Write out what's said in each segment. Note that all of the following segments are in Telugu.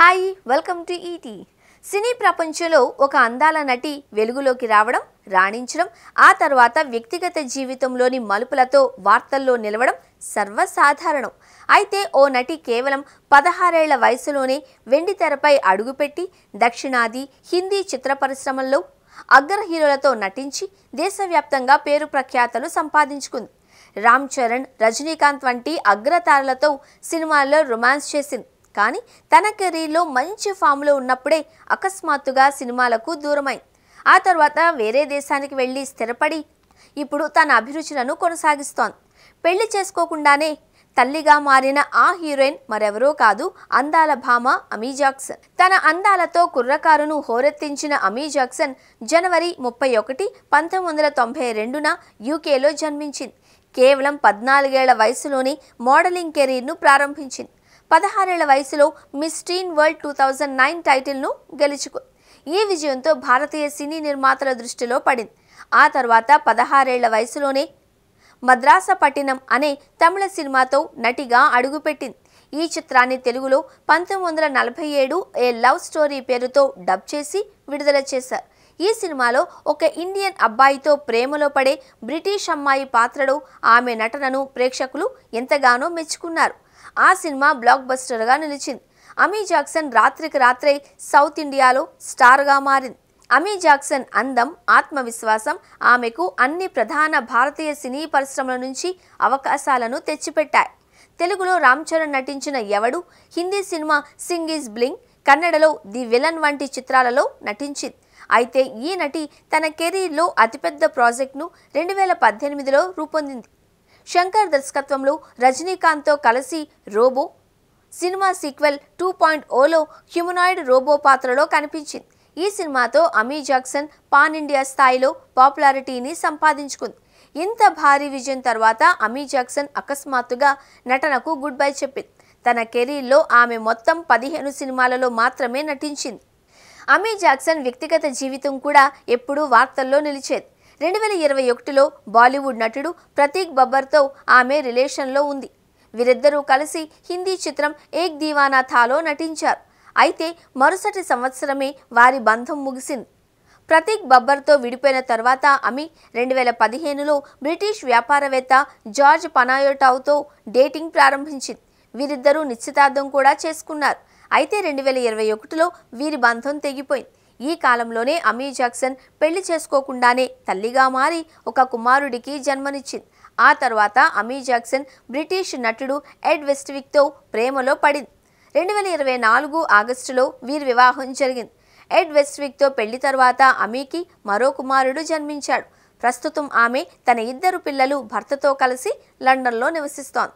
Hi welcome to ET. సినీ ప్రపంచంలో ఒక అందాల నటి వెలుగులోకి రావడం, రాణించడం, ఆ తర్వాత వ్యక్తిగత జీవితంలోని మలుపులతో వార్తల్లో నిలవడం సర్వసాధారణం. అయితే ఓ నటి కేవలం 16 ఏళ్ల వయసులోనే వెండితెరపై అడుగుపెట్టి దక్షిణాది హిందీ చిత్ర పరిశ్రమల్లో అగ్ర హీరోలతో నటించి దేశవ్యాప్తంగా పేరు ప్రఖ్యాతలు సంపాదించుకుంది. రామ్ చరణ్, రజనీకాంత్ వంటి అగ్రతారలతో సినిమాల్లో రొమాన్స్ చేసింది. కానీ తన కెరీర్లో మంచి ఫామ్లో ఉన్నప్పుడే అకస్మాత్తుగా సినిమాలకు దూరమైంది. ఆ తర్వాత వేరే దేశానికి వెళ్ళి స్థిరపడి ఇప్పుడు తన అభిరుచులను కొనసాగిస్తోంది. పెళ్లి చేసుకోకుండానే తల్లిగా మారిన ఆ హీరోయిన్ మరెవరో కాదు, అందాల భామ అమీ జాక్సన్. తన అందాలతో కుర్రకారును హోరెత్తించిన అమీ జాక్సన్ జనవరి 31, 1992న యూకేలో జన్మించింది. కేవలం 14 ఏళ్ల వయసులోనే మోడలింగ్ కెరీర్ను ప్రారంభించింది. 16 ఏళ్ల వయసులో మిస్ టీన్ వరల్డ్ 2009 టైటిల్ను గెలుచుకుంది. ఈ విజయంతో భారతీయ సినీ నిర్మాతల దృష్టిలో పడింది. ఆ తర్వాత 16 ఏళ్ల వయసులోనే మద్రాసపట్టినం అనే తమిళ సినిమాతో నటిగా అడుగుపెట్టింది. ఈ చిత్రాన్ని తెలుగులో 1947 ఏ లవ్ స్టోరీ పేరుతో డబ్ చేసి విడుదల చేశారు. ఈ సినిమాలో ఒక ఇండియన్ అబ్బాయితో ప్రేమలో పడే బ్రిటిష్ అమ్మాయి పాత్రలో ఆమె నటనను ప్రేక్షకులు ఎంతగానో మెచ్చుకున్నారు. ఆ సినిమా బ్లాక్ బస్టర్గా నిలిచింది. అమీ జాక్సన్ రాత్రికి రాత్రే సౌత్ ఇండియాలో స్టార్గా మారింది. అమీ జాక్సన్ అందం, ఆత్మవిశ్వాసం ఆమెకు అన్ని ప్రధాన భారతీయ సినీ పరిశ్రమల నుంచి అవకాశాలను తెచ్చిపెట్టాయి. తెలుగులో రామ్ చరణ్ నటించిన ఎవడు, Hindi cinema Singh is bling, కన్నడలో ది విలన్ వంటి చిత్రాలలో నటించింది. అయితే ఈ నటి తన కెరీర్లో అతిపెద్ద ప్రాజెక్ట్ను 2018లో రూపొందింది. శంకర్ దర్శకత్వంలో రజనీకాంత్తో కలిసి రోబో సినిమా సీక్వెల్ 2.0లో హ్యూమనాయిడ్ రోబో పాత్రలో కనిపించింది. ఈ సినిమాతో అమీ జాక్సన్ పాన్ ఇండియా స్థాయిలో పాపులారిటీని సంపాదించుకుంది. ఇంత భారీ విజయం తర్వాత అమీ జాక్సన్ అకస్మాత్తుగా నటనకు గుడ్ బై చెప్పింది. తన కెరీర్లో ఆమె మొత్తం 15 సినిమాలలో మాత్రమే నటించింది. అమీ జాక్సన్ వ్యక్తిగత జీవితం కూడా ఎప్పుడూ వార్తల్లో నిలిచేది. 2021లో బాలీవుడ్ నటుడు ప్రతీక్ బబ్బర్తో ఆమె రిలేషన్లో ఉంది. వీరిద్దరూ కలిసి హిందీ చిత్రం ఏక్ దీవానా థాలో నటించారు. అయితే మరుసటి సంవత్సరమే వారి బంధం ముగిసింది. ప్రతీక్ బబ్బర్తో విడిపోయిన తర్వాత అమీ 2015లో బ్రిటిష్ వ్యాపారవేత్త జార్జ్ పనాయోటావ్తో డేటింగ్ ప్రారంభించింది. వీరిద్దరూ నిశ్చితార్థం కూడా చేసుకున్నారు. అయితే 2021లో వీరి బంధం తెగిపోయింది. ఈ కాలంలోనే అమీ జాక్సన్ పెళ్లి చేసుకోకుండానే తల్లిగా మారి ఒక కుమారుడికి జన్మనిచ్చింది. ఆ తర్వాత అమీ జాక్సన్ బ్రిటిష్ నటుడు ఎడ్ వెస్ట్విక్తో ప్రేమలో పడింది. 2024 ఆగస్టులో వీరి వివాహం జరిగింది. ఎడ్ వెస్ట్విక్తో పెళ్లి తర్వాత అమీకి మరో కుమారుడు జన్మించాడు. ప్రస్తుతం ఆమె తన 2 పిల్లలు భర్తతో కలిసి లండన్లో నివసిస్తోంది.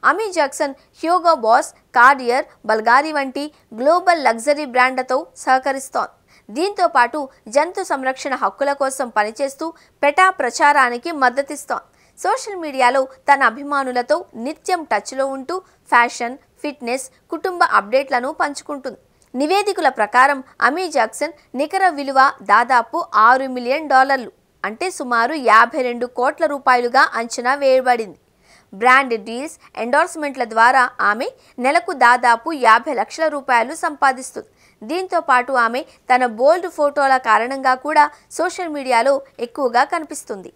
Amy Jackson Hugo Boss, Cartier, Bulgari వంటి గ్లోబల్ లగ్జరీ బ్రాండ్లతో సహకరిస్తోంది. దీంతో పాటు జంతు సంరక్షణ హక్కుల కోసం పనిచేస్తూ పెటా ప్రచారానికి మద్దతిస్తోంది. సోషల్ మీడియాలో తన అభిమానులతో నిత్యం టచ్లో ఉంటూ ఫ్యాషన్, ఫిట్నెస్, కుటుంబ అప్డేట్లను పంచుకుంటుంది. నివేదికల ప్రకారం అమీ జాక్సన్ నికర విలువ దాదాపు $6 మిలియన్, అంటే సుమారు 52 కోట్ల రూపాయలుగా అంచనా వేయబడింది. బ్రాండ్ డీల్స్, ఎండోర్స్మెంట్ల ద్వారా ఆమె నెలకు దాదాపు 50 లక్షల రూపాయలు సంపాదిస్తుంది. దీంతో పాటు ఆమె తన బోల్డ్ ఫోటోల కారణంగా కూడా సోషల్ మీడియాలో ఎక్కువగా కనిపిస్తుంది.